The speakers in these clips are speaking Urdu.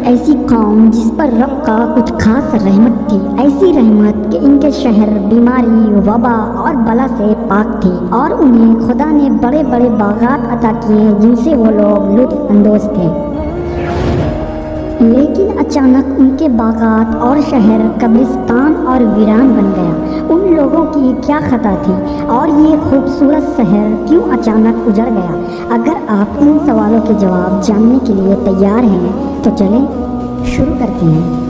ایسی قوم جس پر رب کا کچھ خاص رحمت تھی، ایسی رحمت کہ ان کے شہر بیماری، وبا اور بلا سے پاک تھی، اور انہیں خدا نے بڑے بڑے باغات عطا کیے جن سے وہ لوگ لطف اندوز تھے۔ لیکن اچانک ان کے باغات اور شہر قبرستان اور ویران بن گیا۔ ان لوگوں کی کیا خطا تھی اور یہ خوبصورت شہر کیوں اچانک اجڑ گیا؟ اگر آپ ان سوالوں کے جواب جاننے کے لیے تیار ہیں تو چلیں شروع کرتے ہیں۔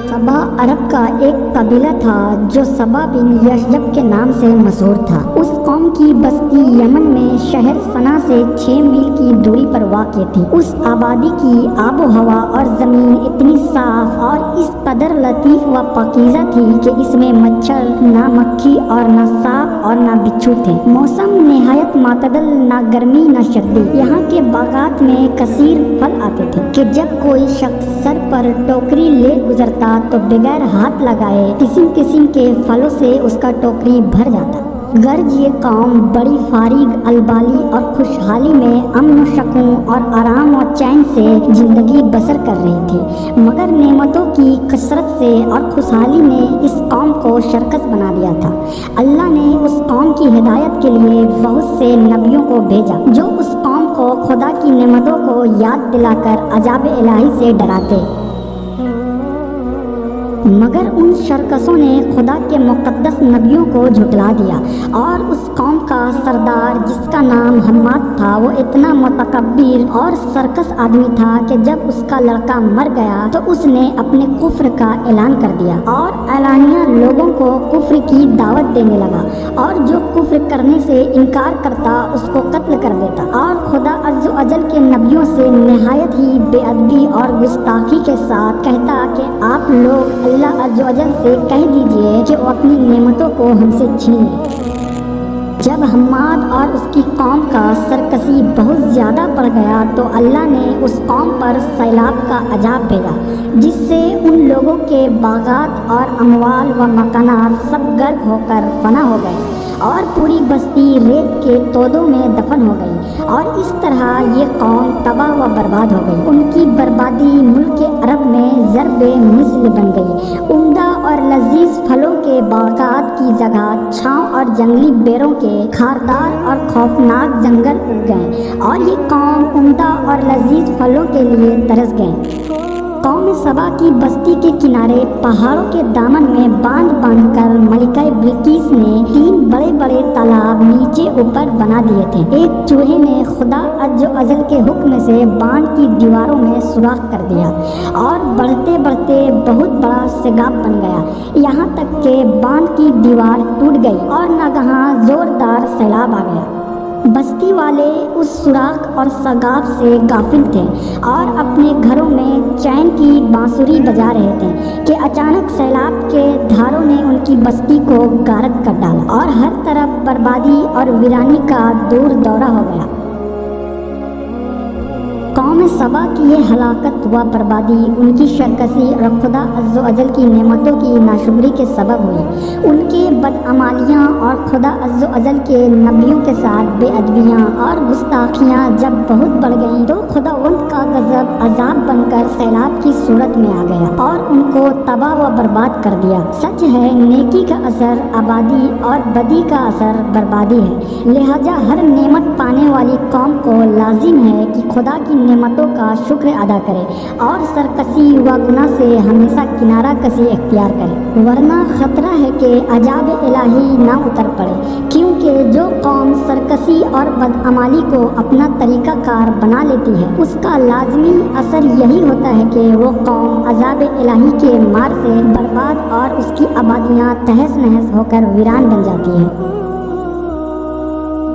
سبا عرب کا ایک قبیلہ تھا جو سبا بن یشجب کے نام سے مشہور تھا۔ اس قوم کی بستی یمن میں شہر صنعا سے 6 میل کی دوری پر واقع تھی۔ اس آبادی کی آب و ہوا اور زمین اتنی صاف اور اس قدر لطیف و پاکیزہ تھی کہ اس میں مچھر، نہ مکھی اور نہ سانپ اور نہ بچھو تھے۔ موسم نہایت معتدل، نہ گرمی نہ سردی۔ یہاں کے باغات میں کثیر پھل آتے تھے کہ جب کوئی شخص سر پر ٹوکری لے گزرتا تو بغیر ہاتھ لگائے قسم قسم کے پھلوں سے اس کا ٹوکری بھر جاتا۔ غرض یہ قوم بڑی فارغ البالی اور خوشحالی میں امن و سکون اور آرام و چین سے زندگی بسر کر رہی تھی، مگر نعمتوں کی کثرت سے اور خوشحالی نے اس قوم کو شرکس بنا دیا تھا۔ اللہ نے اس قوم کی ہدایت کے لیے بہت سے نبیوں کو بھیجا جو اس قوم کو خدا کی نعمتوں کو یاد دلا کر عذاب الہی سے ڈراتے، مگر ان شرکسوں نے خدا کے مقدس نبیوں کو جھٹلا دیا، اور اس قوم کا سردار جس کا نام حماد تھا وہ اتنا متکبر اور سرکس آدمی تھا کہ جب اس کا لڑکا مر گیا تو اس نے اپنے کفر کا اعلان کر دیا اور اعلانیہ لوگوں کو کفر کی دعوت دینے لگا، اور جو کفر کرنے سے انکار کرتا اس کو قتل کر دیتا، اور خدا عز و جل کے نبیوں سے نہایت ہی بے ادبی اور گستاخی کے ساتھ کہتا کہ آپ لوگ اللہ عز و جل سے کہہ دیجئے کہ وہ اپنی نعمتوں کو ہم سے چھین لے۔ جب حماد اور اس کی قوم کا سرکشی بہت زیادہ بڑھ گیا تو اللہ نے اس قوم پر سیلاب کا عذاب بھیجا، جس سے ان لوگوں کے باغات اور اموال و مکانات سب غرق ہو کر فنا ہو گئے، اور پوری بستی ریت کے تودوں میں دفن ہو گئی، اور اس طرح یہ قوم تباہ و برباد ہو گئی۔ ان کی بربادی ملک عرب میں ضرب مثل بن گئی۔ عمدہ اور لذیذ پھلوں کے باغات کی جگہ چھاؤں اور جنگلی بیروں کے خاردار اور خوفناک جنگل اگ گئے، اور یہ قوم عمدہ اور لذیذ پھلوں کے لیے ترس گئے۔ قوم سبا کی بستی کے کنارے پہاڑوں کے دامن میں باندھ باندھ کر ملکہ بلقیس نے 3 بڑے بڑے تالاب نیچے اوپر بنا دیے تھے۔ ایک چوہے نے خدا عز و جل کے حکم سے باندھ کی دیواروں میں سوراخ کر دیا، اور بڑھتے بڑھتے بہت بڑا سیلاب بن گیا، یہاں تک کہ باندھ کی دیوار ٹوٹ گئی اور ناگہاں زوردار سیلاب آ گیا۔ بستی والے اس سوراخ اور سیلاب سے غافل تھے اور اپنے گھروں میں چین کی بانسری بجا رہے تھے کہ اچانک سیلاب کے دھاروں نے ان کی بستی کو غارق کر ڈالا، اور ہر طرف بربادی اور ویرانی کا دور دورہ ہو گیا۔ قوم سبا کی یہ ہلاکت و بربادی ان کی سرکشی اور خدا عز و جل کی نعمتوں کی ناشکری کے سبب ہوئی۔ ان کے بدعمالیاں اور خدا عز و جل کے نبیوں کے ساتھ بے ادبیاں اور گستاخیاں جب بہت بڑھ گئیں تو خداوند کا غضب عذاب بن کر سیلاب کی صورت میں آ گیا اور ان کو تباہ و برباد کر دیا۔ سچ ہے، نیکی کا اثر آبادی اور بدی کا اثر بربادی ہے، لہذا ہر نعمت پانے والی قوم کو لازم ہے کہ خدا کی نعمتوں کا شکر ادا کرے اور سرکشی و گناہ سے ہمیشہ کنارہ کشی اختیار کرے، ورنہ خطرہ ہے کہ عذاب الہی نہ اتر پڑے، کیونکہ جو قوم سرکشی اور بدعمالی کو اپنا طریقہ کار بنا لیتی ہے اس کا لازمی اثر یہی ہوتا ہے کہ وہ قوم عذاب الہی کے مار سے برباد اور اس کی آبادیاں تہس نہس ہو کر ویران بن جاتی ہے۔